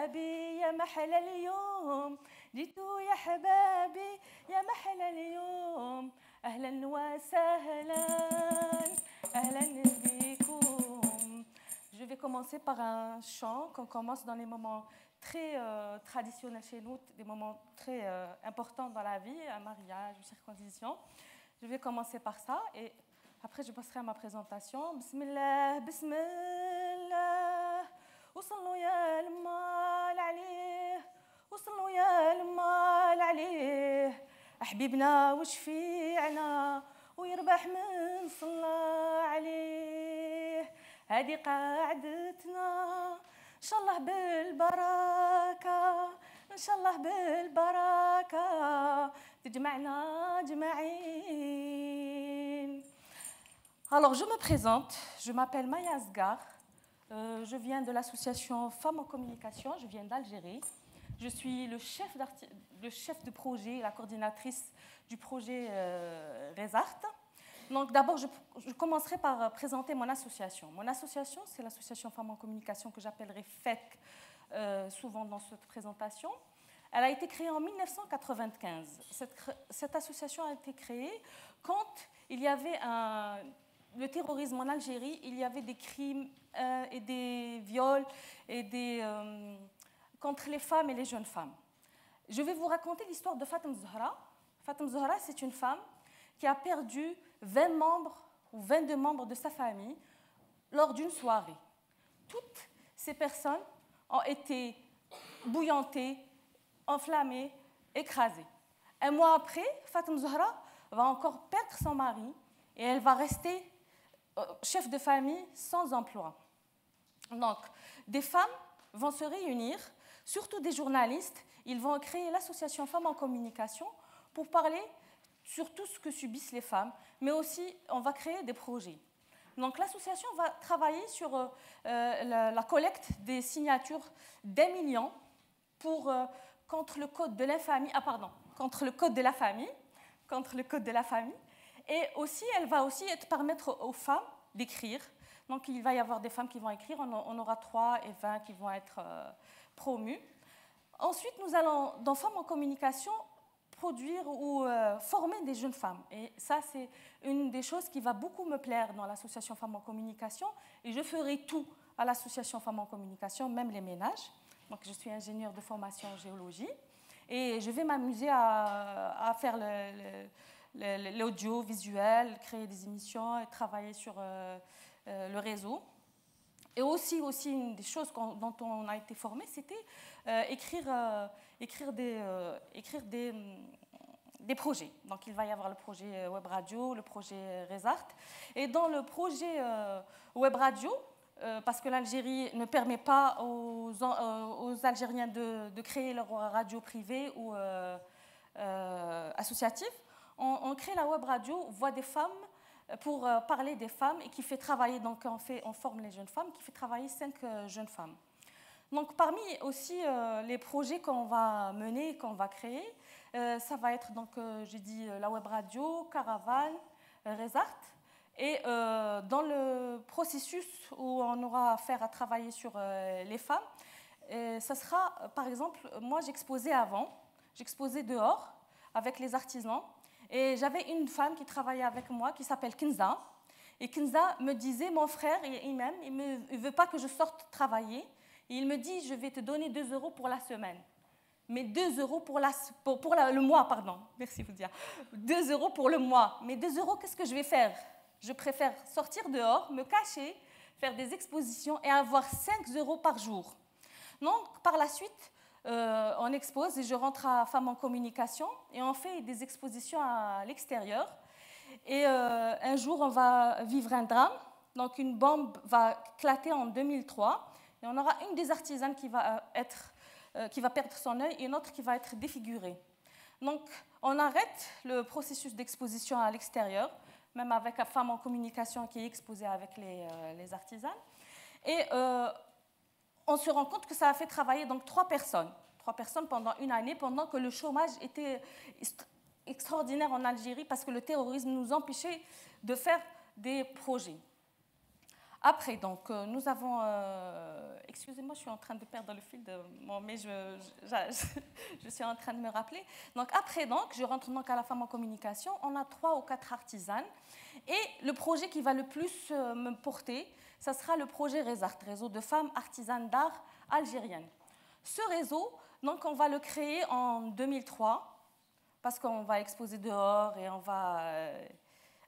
أحبابي يا محلى اليوم جيتوا يا حبابي يا محلى اليوم أهلا وسهلا أهلا بكم. Je vais commencer par un chant qu'on commence dans les moments très traditionnels chez nous, des moments très importants dans la vie, un mariage, une circoncision. Je vais commencer par ça et après je passerai à ma présentation. Bismillah, bismillah, وصلوا يا المال عليه وصلوا يا المال عليه حبيبنا وشفيعنا ويربح من صلى عليه. هذه قاعدتنا إن شاء الله بالبركة إن شاء الله بالبركة تجمعنا أجمعين. Alors je me présente, je m'appelle Maya Asghar, je viens de l'association Femmes en Communication, je viens d'Algérie. Je suis le chef de projet, la coordinatrice du projet Resart. Donc d'abord, je commencerai par présenter mon association. Mon association, c'est l'association Femmes en Communication que j'appellerai FEC souvent dans cette présentation. Elle a été créée en 1995. Cette association a été créée quand il y avait le terrorisme en Algérie, il y avait des crimes et des viols et contre les femmes et les jeunes femmes. Je vais vous raconter l'histoire de Fatem Zahra. Fatem Zahra, c'est une femme qui a perdu 20 membres ou 22 membres de sa famille lors d'une soirée. Toutes ces personnes ont été bouillantées, enflammées, écrasées. Un mois après, Fatem Zahra va encore perdre son mari et elle va rester chef de famille sans emploi. Donc, des femmes vont se réunir, surtout des journalistes, ils vont créer l'association Femmes en Communication pour parler sur tout ce que subissent les femmes, mais aussi on va créer des projets. Donc l'association va travailler sur la collecte des signatures d'1 million contre le code de l'infamie, contre le code de la famille, et aussi elle va aussi permettre aux femmes d'écrire. Donc il va y avoir des femmes qui vont écrire, on aura 3 et 20 qui vont être promues. Ensuite, nous allons, dans Femmes en Communication, produire ou former des jeunes femmes. Et ça, c'est une des choses qui va beaucoup me plaire dans l'association Femmes en Communication. Et je ferai tout à l'association Femmes en Communication, même les ménages. Donc, je suis ingénieure de formation en géologie. Et je vais m'amuser à faire l'audiovisuel, créer des émissions et travailler sur le réseau. Et aussi une des choses dont on a été formé, c'était écrire des projets. Donc il va y avoir le projet Web Radio, le projet Resart. Et dans le projet Web Radio, parce que l'Algérie ne permet pas aux Algériens de créer leur radio privée ou associative, on crée la Web Radio Voix des femmes pour parler des femmes et qui fait travailler, donc on forme les jeunes femmes, qui fait travailler 5 jeunes femmes. Donc parmi aussi les projets qu'on va mener, qu'on va créer, ça va être, donc j'ai dit, la web radio, Caravane, Resart. Et dans le processus où on aura affaire à travailler sur les femmes, ça sera, par exemple, moi j'exposais dehors avec les artisans. Et j'avais une femme qui travaillait avec moi qui s'appelle Kinza. Et Kinza me disait, mon frère, il ne veut pas que je sorte travailler. Et il me dit, je vais te donner 2 € pour la semaine. Mais 2 € pour le mois, pardon. Merci de vous dire. 2 € pour le mois. Mais 2 €, qu'est-ce que je vais faire? Je préfère sortir dehors, me cacher, faire des expositions et avoir 5 € par jour. Donc, par la suite, on expose et je rentre à Femmes en Communication et on fait des expositions à l'extérieur. Et un jour, on va vivre un drame. Donc, une bombe va éclater en 2003 et on aura une des artisanes qui va perdre son œil et une autre qui va être défigurée. Donc, on arrête le processus d'exposition à l'extérieur, même avec la Femme en Communication qui est exposée avec les artisanes. Et on se rend compte que ça a fait travailler donc 3 personnes pendant une année, pendant que le chômage était extraordinaire en Algérie parce que le terrorisme nous empêchait de faire des projets. Après, donc, nous avons... excusez-moi, je suis en train de perdre le fil de mais je suis en train de me rappeler. Donc, après, donc, je rentre donc à la femme en communication. On a 3 ou 4 artisanes. Et le projet qui va le plus me porter, ça sera le projet RESART, Réseau de femmes artisanes d'art algériennes. Ce réseau, donc, on va le créer en 2003, parce qu'on va exposer dehors et on va...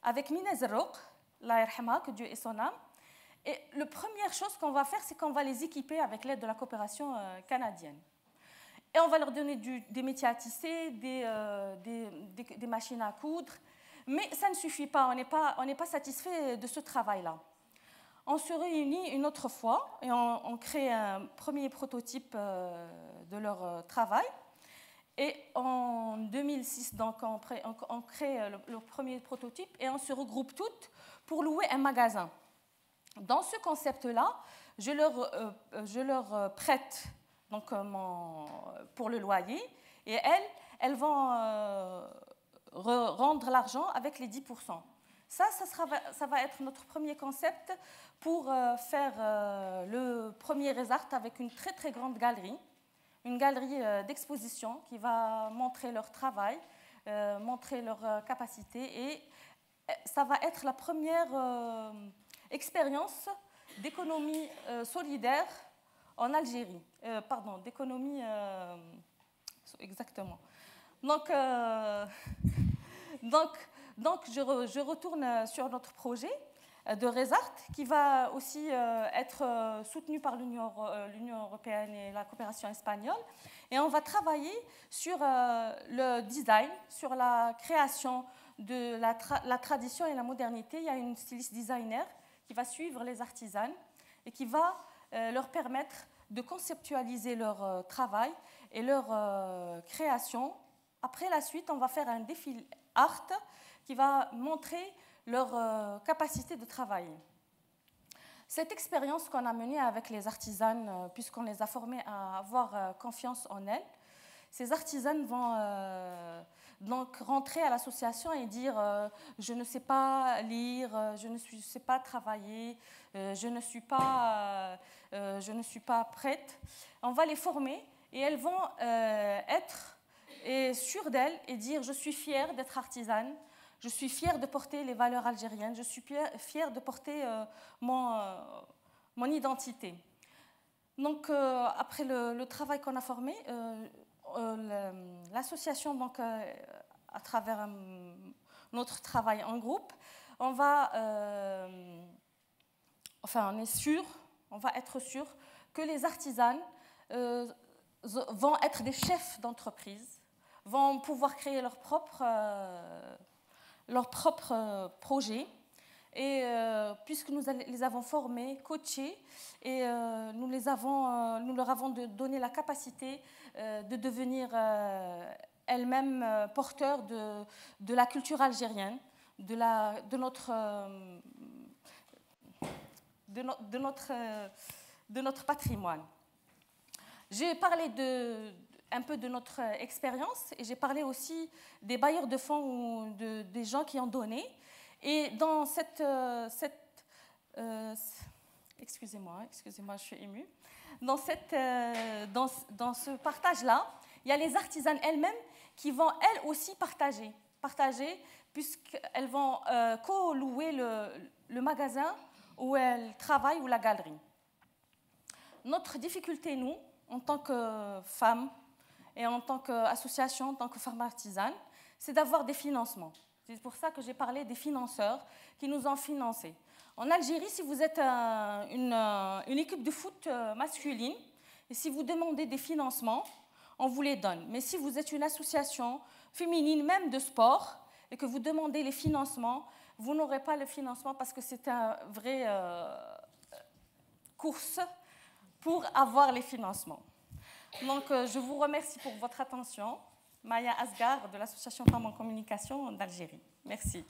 avec Mina Zerrouk, la Yarhama, que Dieu ait son âme. Et la première chose qu'on va faire, c'est qu'on va les équiper avec l'aide de la coopération canadienne. Et on va leur donner des métiers à tisser, des machines à coudre. Mais ça ne suffit pas, on n'est pas satisfait de ce travail-là. On se réunit une autre fois et on crée un premier prototype de leur travail. Et en 2006, donc, on crée le premier prototype et on se regroupe toutes pour louer un magasin. Dans ce concept-là, je leur prête donc, pour le loyer et elles vont rendre l'argent avec les 10%. Ça va être notre premier concept pour faire le premier RESART avec une très très grande galerie, une galerie d'exposition qui va montrer leur travail, montrer leur capacité et ça va être la première expérience d'économie solidaire en Algérie. Pardon, d'économie... exactement. Donc je retourne sur notre projet de RESART qui va aussi être soutenu par l'Union européenne et la coopération espagnole. Et on va travailler sur le design, sur la création de la tradition et la modernité. Il y a une styliste designer qui va suivre les artisanes et qui va leur permettre de conceptualiser leur travail et leur création. Après la suite, on va faire un défilé art qui va montrer leur capacité de travailler. Cette expérience qu'on a menée avec les artisanes, puisqu'on les a formées à avoir confiance en elles, ces artisanes vont donc rentrer à l'association et dire je ne sais pas lire, je ne sais pas travailler, je ne suis pas prête. On va les former et elles vont être sûres d'elles et dire je suis fière d'être artisane, je suis fière de porter les valeurs algériennes, je suis fière de porter mon identité. Donc après le travail qu'on a formé, l'association, donc, à travers notre travail en groupe, on va être sûr que les artisanes vont être des chefs d'entreprise, vont pouvoir créer leur propre projet. Et puisque nous les avons formés, coachés, et nous leur avons donné la capacité de devenir elles-mêmes porteurs de la culture algérienne, de notre patrimoine. J'ai parlé un peu de notre expérience et j'ai parlé aussi des bailleurs de fonds ou des gens qui ont donné. Et dans excusez-moi, je suis émue. Dans ce partage-là, il y a les artisanes elles-mêmes qui vont elles aussi partager puisqu'elles vont co-louer le magasin où elles travaillent ou la galerie. Notre difficulté, nous, en tant que femmes et en tant qu'association, en tant que femmes artisanes, c'est d'avoir des financements. C'est pour ça que j'ai parlé des financeurs qui nous ont financés. En Algérie, si vous êtes une équipe de foot masculine, et si vous demandez des financements, on vous les donne. Mais si vous êtes une association féminine, même de sport, et que vous demandez les financements, vous n'aurez pas le financement parce que c'est un vrai course pour avoir les financements. Donc, je vous remercie pour votre attention. Maya Asgar de l'association Femmes en Communication d'Algérie. Merci.